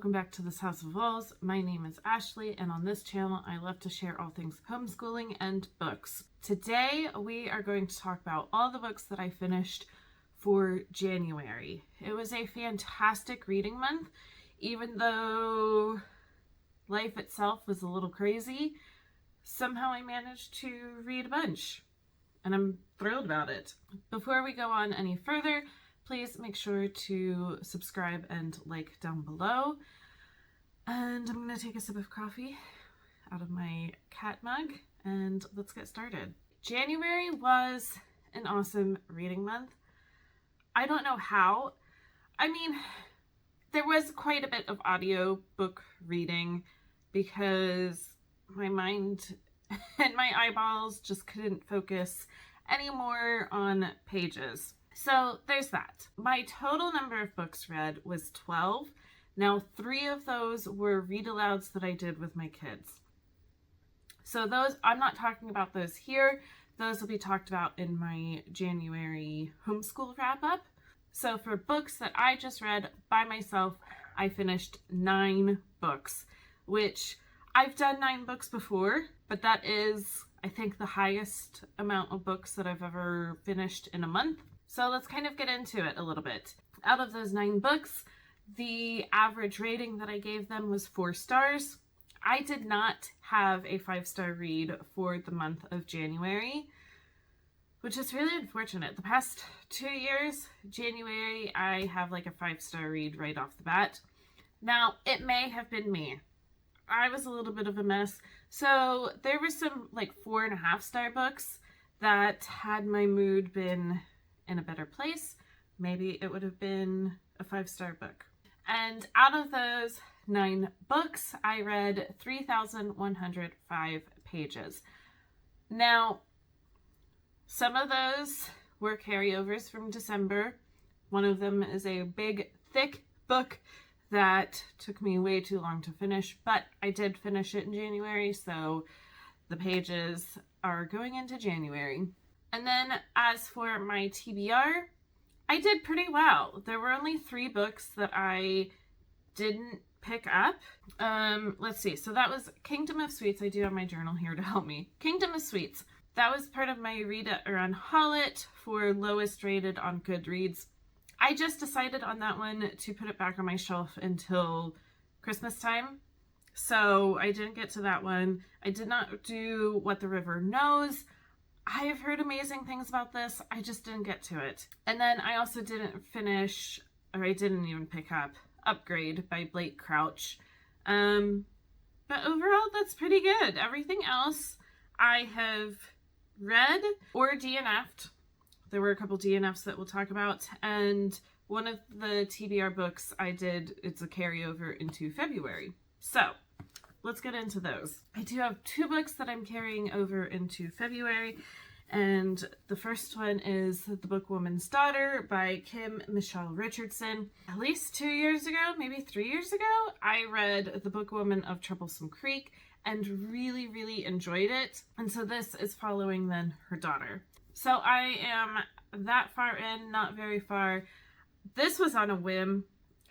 welcome back to this House of Walls. My name is Ashley, and on this channel I love to share all things homeschooling and books. Today we are going to talk about all the books that I finished for January. It was a fantastic reading month, even though life itself was a little crazy. Somehow I managed to read a bunch, and I'm thrilled about it. Before we go on any further, please make sure to subscribe and like down below. And I'm going to take a sip of coffee out of my cat mug and let's get started. January was an awesome reading month. I don't know how. I mean, there was quite a bit of audio book reading because my mind and my eyeballs just couldn't focus anymore on pages. So there's that. My total number of books read was 12. Now 3 of those were read alouds that I did with my kids. So those, I'm not talking about those here. Those will be talked about in my January homeschool wrap up. So for books that I just read by myself, I finished 9 books, which I've done 9 books before, but that is, I think, the highest amount of books that I've ever finished in a month. So let's kind of get into it a little bit. Out of those 9 books, the average rating that I gave them was 4 stars. I did not have a 5-star read for the month of January, which is really unfortunate. The past 2 years, January, I have like a 5-star read right off the bat. Now, it may have been me. I was a little bit of a mess. So there were some like 4.5-star books that had my mood been in a better place, maybe it would have been a 5-star book. And out of those 9 books, I read 3,105 pages. Now, some of those were carryovers from December. One of them is a big, thick book that took me way too long to finish, but I did finish it in January, so the pages are going into January. And then as for my TBR, I did pretty well. There were only 3 books that I didn't pick up. Let's see. So that was Kingdom of Sweets. I do have my journal here to help me. Kingdom of Sweets. That was part of my read it or unhaul it for lowest rated on Goodreads. I just decided on that one to put it back on my shelf until Christmas time. So I didn't get to that one. I did not do What the River Knows. I have heard amazing things about this. I just didn't get to it. And then I also didn't finish, or I didn't even pick up Upgrade by Blake Crouch. But overall, that's pretty good. Everything else I have read or DNF'd. There were a couple DNFs that we'll talk about. And one of the TBR books I did, it's a carryover into February. So let's get into those. I do have 2 books that I'm carrying over into February, and the first one is The Book Woman's Daughter by Kim Michelle Richardson. At least 2 years ago, maybe 3 years ago, I read The Book Woman of Troublesome Creek and really, really enjoyed it. And so this is following then her daughter. So I am that far in, not very far. This was on a whim.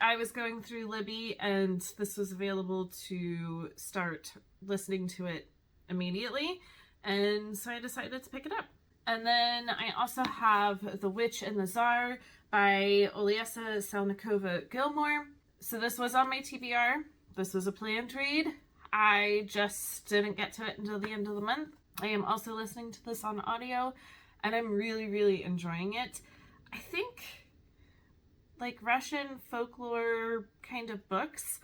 I was going through Libby and this was available to start listening to it immediately. And so I decided to pick it up. And then I also have The Witch and the Tsar by Olyesa Salnikova-Gilmore. So this was on my TBR. This was a planned read. I just didn't get to it until the end of the month. I am also listening to this on audio and I'm really, really enjoying it. I think like Russian folklore kind of books,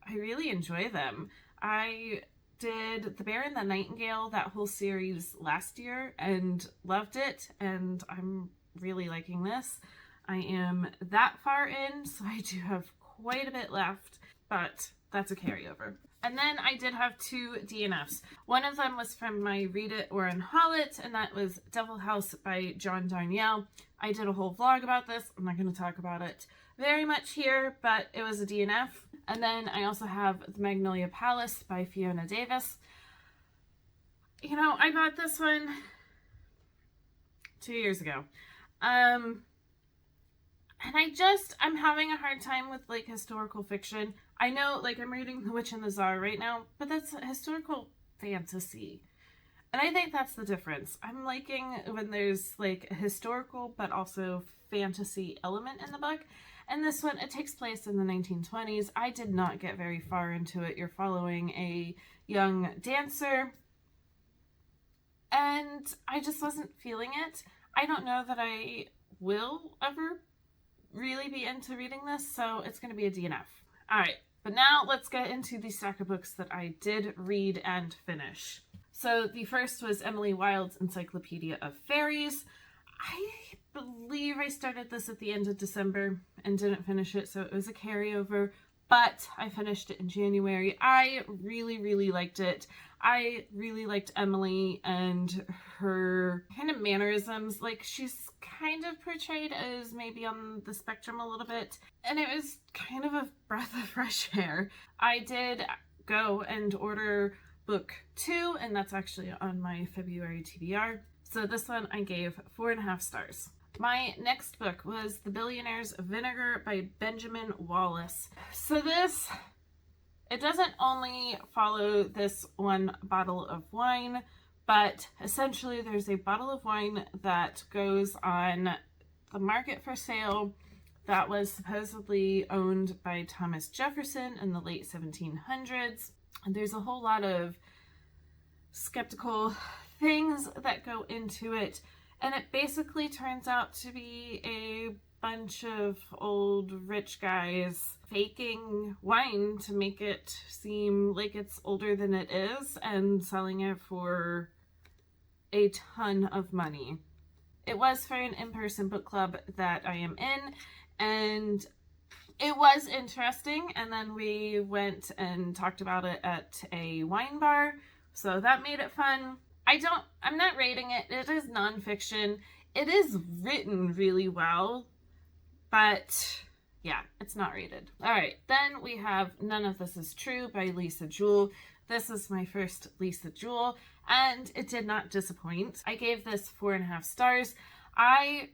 I really enjoy them. I did The Bear and the Nightingale, that whole series last year, and loved it, and I'm really liking this. I am that far in, so I do have quite a bit left, but that's a carryover. And then I did have 2 DNFs. One of them was from my Read It or Unhaul It, and that was Devil House by John Darnielle. I did a whole vlog about this. I'm not going to talk about it very much here, but it was a DNF. And then I also have The Magnolia Palace by Fiona Davis. You know, I bought this one 2 years ago. And I'm having a hard time with like historical fiction. I know, like, I'm reading The Witch and the Tsar right now, but that's historical fantasy. And I think that's the difference. I'm liking when there's like a historical but also fantasy element in the book. And this one, it takes place in the 1920s. I did not get very far into it. You're following a young dancer, and I just wasn't feeling it. I don't know that I will ever really be into reading this, so it's going to be a DNF. All right, but now let's get into the stack of books that I did read and finish. So the first was Emily Wilde's Encyclopedia of Fairies. I believe I started this at the end of December and didn't finish it, so it was a carryover, but I finished it in January. I really, really liked it. I really liked Emily and her kind of mannerisms. Like, she's kind of portrayed as maybe on the spectrum a little bit, and it was kind of a breath of fresh air. I did go and order book 2, and that's actually on my February TBR. So this one I gave 4.5 stars. My next book was The Billionaires Vinegar by Benjamin Wallace. So this, it doesn't only follow this one bottle of wine, but essentially there's a bottle of wine that goes on the market for sale that was supposedly owned by Thomas Jefferson in the late 1700s. And there's a whole lot of skeptical things that go into it. And it basically turns out to be a bunch of old rich guys faking wine to make it seem like it's older than it is and selling it for a ton of money. It was for an in-person book club that I am in, and it was interesting. And then we went and talked about it at a wine bar, so that made it fun. I'm not rating it. It is nonfiction. It is written really well, but yeah, it's not rated. All right, then we have None of This Is True by Lisa Jewell. This is my first Lisa Jewell, and it did not disappoint. I gave this 4.5 stars. I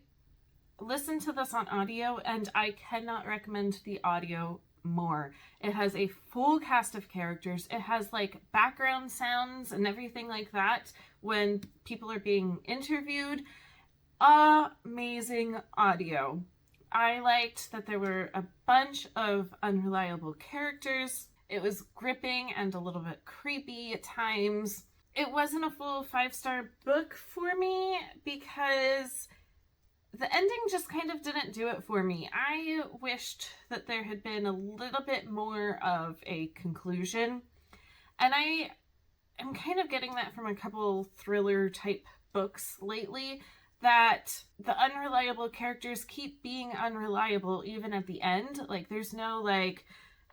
listened to this on audio, and I cannot recommend the audio more. It has a full cast of characters. It has like background sounds and everything like that when people are being interviewed. Amazing audio. I liked that there were a bunch of unreliable characters. It was gripping and a little bit creepy at times. It wasn't a full 5-star book for me because the ending just kind of didn't do it for me. I wished that there had been a little bit more of a conclusion. And I am kind of getting that from a couple thriller type books lately, that the unreliable characters keep being unreliable even at the end. Like, there's no like,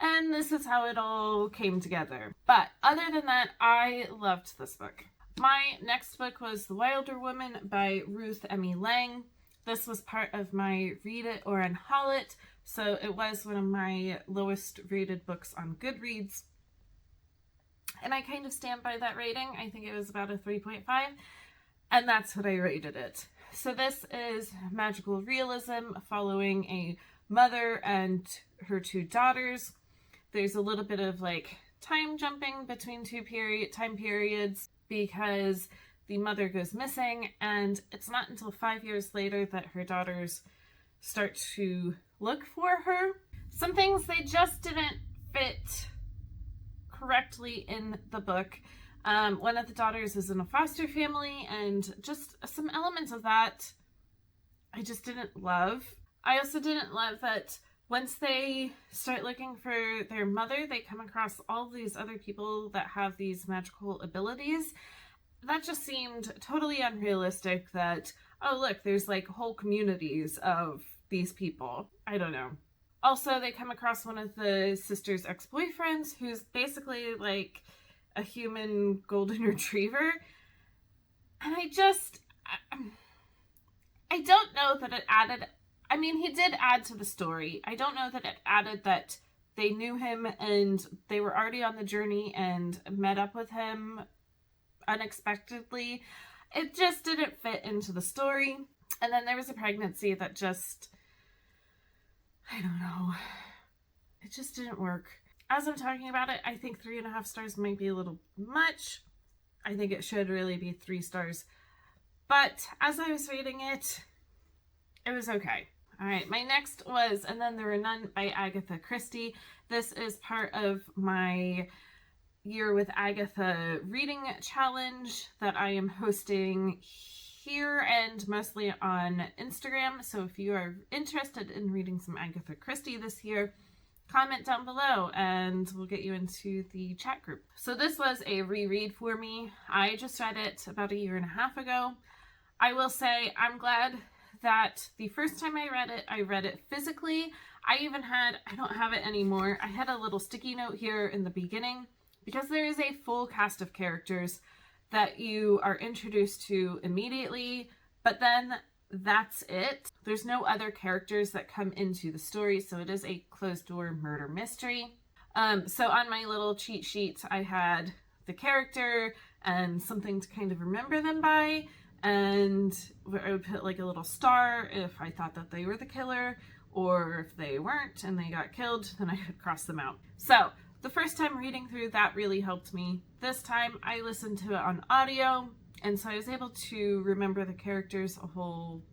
and this is how it all came together. But other than that, I loved this book. My next book was The Wilder Woman by Ruth Emmy Lang. This was part of my Read It or Unhaul It, so it was one of my lowest rated books on Goodreads. And I kind of stand by that rating. I think it was about a 3.5, and that's what I rated it. So this is magical realism following a mother and her 2 daughters. There's a little bit of like time jumping between 2 time periods because the mother goes missing, and it's not until 5 years later that her daughters start to look for her. Some things, they just didn't fit correctly in the book. One of the daughters is in a foster family, and just some elements of that I just didn't love. I also didn't love that once they start looking for their mother, they come across all these other people that have these magical abilities. That just seemed totally unrealistic that, oh look, there's like whole communities of these people. I don't know. Also, they come across one of the sister's ex-boyfriends who's basically like a human golden retriever. And I don't know that it added, I mean, he did add to the story. I don't know that it added that they knew him and they were already on the journey and met up with him unexpectedly. It just didn't fit into the story. And then there was a pregnancy that just I don't know. It just didn't work. As I'm talking about it, I think 3.5 stars might be a little much. I think it should really be 3 stars. But as I was reading it, it was okay. All right, my next was And Then There Were None by Agatha Christie. This is part of my Year with Agatha reading challenge that I am hosting here and mostly on Instagram. So if you are interested in reading some Agatha Christie this year, comment down below and we'll get you into the chat group. So this was a reread for me. I just read it about 1.5 years ago. I will say I'm glad that the first time I read it physically. I don't have it anymore. I had a little sticky note here in the beginning because there is a full cast of characters that you are introduced to immediately, but then that's it. There's no other characters that come into the story, so it is a closed-door murder mystery. So on my little cheat sheet, I had the character and something to kind of remember them by, and I would put like a little star if I thought that they were the killer, or if they weren't and they got killed, then I would cross them out. So the first time reading through, that really helped me. This time I listened to it on audio, and so I was able to remember the characters a whole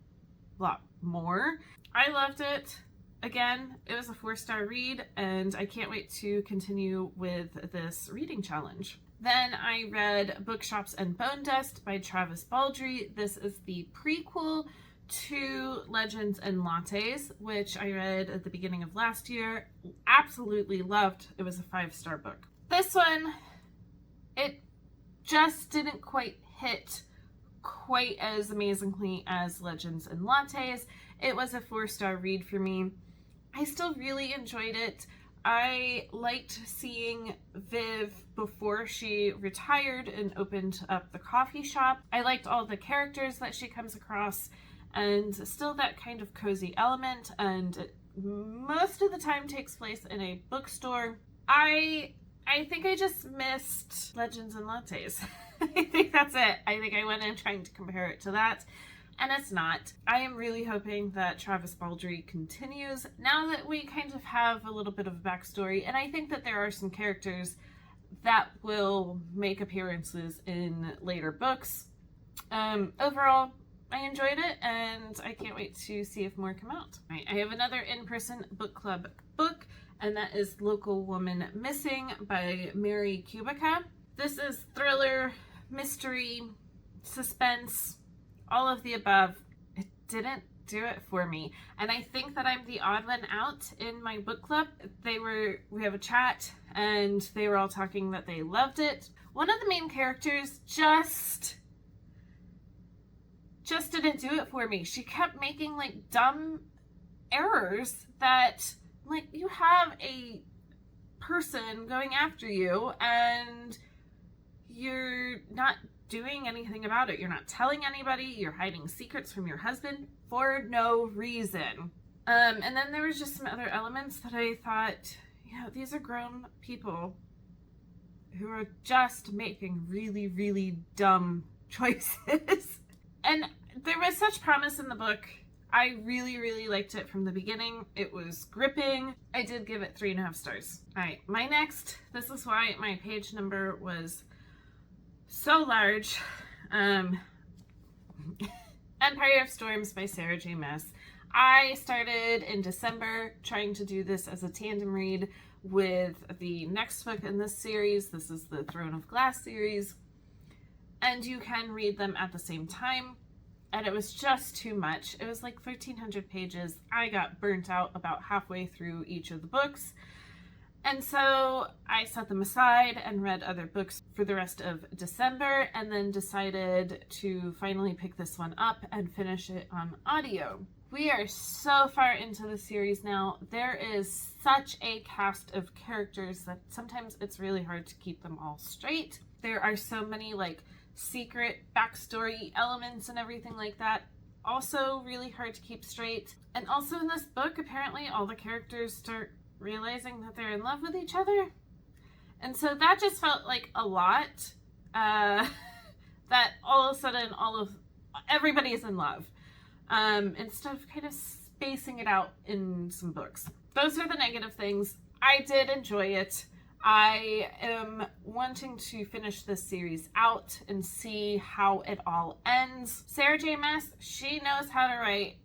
lot more. I loved it. Again, it was a 4-star read, and I can't wait to continue with this reading challenge. Then I read Bookshops and Bone Dust by Travis Baldree. This is the prequel to Legends and Lattes, which I read at the beginning of last year. Absolutely loved. It was a 5-star book. This one, it just didn't quite hit quite as amazingly as Legends and Lattes. It was a 4-star read for me. I still really enjoyed it. I liked seeing Viv before she retired and opened up the coffee shop. I liked all the characters that she comes across, and still that kind of cozy element, and it most of the time takes place in a bookstore. I think I just missed Legends and Lattes. I think that's it. I think I went in trying to compare it to that, and it's not. I am really hoping that Travis Baldree continues now that we kind of have a little bit of a backstory, and I think that there are some characters that will make appearances in later books. Overall, I enjoyed it, and I can't wait to see if more come out. Right, I have another in-person book club book, and that is Local Woman Missing by Mary Kubica. This is thriller, mystery, suspense, all of the above. It didn't do it for me, and I think that I'm the odd one out in my book club. We have a chat, and they were all talking that they loved it. One of the main characters just didn't do it for me. She kept making like dumb errors that, like, you have a person going after you and you're not doing anything about it. You're not telling anybody. You're hiding secrets from your husband for no reason. And then there was just some other elements that I thought, these are grown people who are just making really, really dumb choices. And there was such promise in the book. I really, really liked it from the beginning. It was gripping. I did give it 3.5 stars. All right, my next, this is why my page number was so large. Empire of Storms by Sarah J. Maas. I started in December trying to do this as a tandem read with the next book in this series. This is the Throne of Glass series. And you can read them at the same time. And it was just too much. It was like 1,300 pages. I got burnt out about halfway through each of the books. And so I set them aside and read other books for the rest of December, and then decided to finally pick this one up and finish it on audio. We are so far into the series now. There is such a cast of characters that sometimes it's really hard to keep them all straight. There are so many like secret backstory elements and everything like that. Also really hard to keep straight. And also in this book, apparently all the characters start realizing that they're in love with each other. And so that just felt like a lot. That all of a sudden everybody is in love. Instead of kind of spacing it out in some books. Those are the negative things. I did enjoy it. I am wanting to finish this series out and see how it all ends. Sarah J. Maas, she knows how to write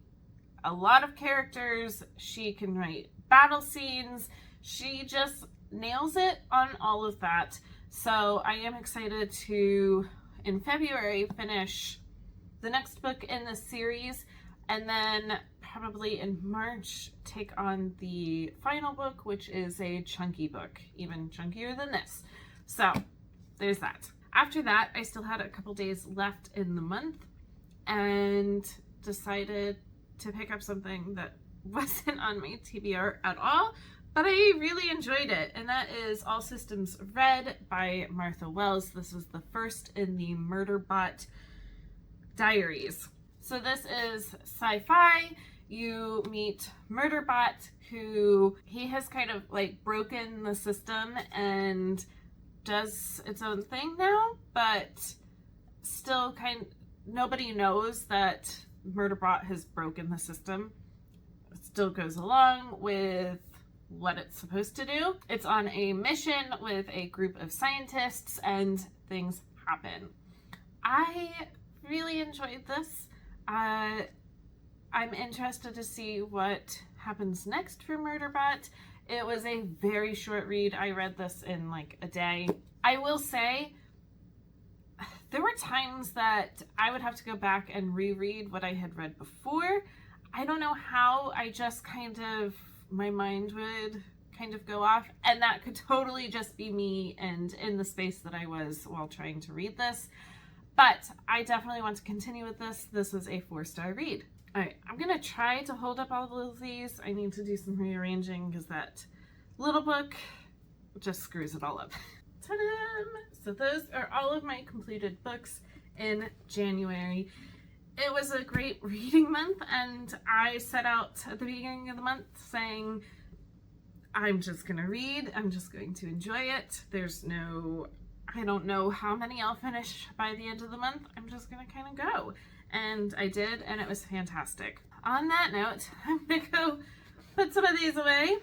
a lot of characters. She can write battle scenes. She just nails it on all of that. So I am excited to, in February, finish the next book in this series, and then probably in March take on the final book, which is a chunky book, even chunkier than this. So there's that. After that, I still had a couple days left in the month and decided to pick up something that wasn't on my TBR at all, but I really enjoyed it, and that is All Systems Red by Martha Wells. This is the first in the Murderbot Diaries. So this is sci-fi. You meet Murderbot, who he has kind of like broken the system and does its own thing now, but still nobody knows that Murderbot has broken the system. It still goes along with what it's supposed to do. It's on a mission with a group of scientists and things happen. I really enjoyed this. I'm interested to see what happens next for Murderbot. It was a very short read. I read this in like a day. I will say there were times that I would have to go back and reread what I had read before. I don't know how, I just my mind would kind of go off, and that could totally just be me and in the space that I was while trying to read this. But I definitely want to continue with this. This was a 4-star read. All right, I'm gonna try to hold up all of these. I need to do some rearranging because that little book just screws it all up. Ta-da! So those are all of my completed books in January. It was a great reading month, and I set out at the beginning of the month saying, I'm just gonna read, I'm just going to enjoy it. I don't know how many I'll finish by the end of the month. I'm just gonna kind of go. And I did, and it was fantastic. On that note, I'm gonna go put some of these away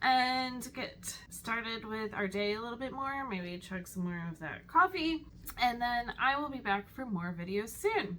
and get started with our day a little bit more, maybe chug some more of that coffee, and then I will be back for more videos soon.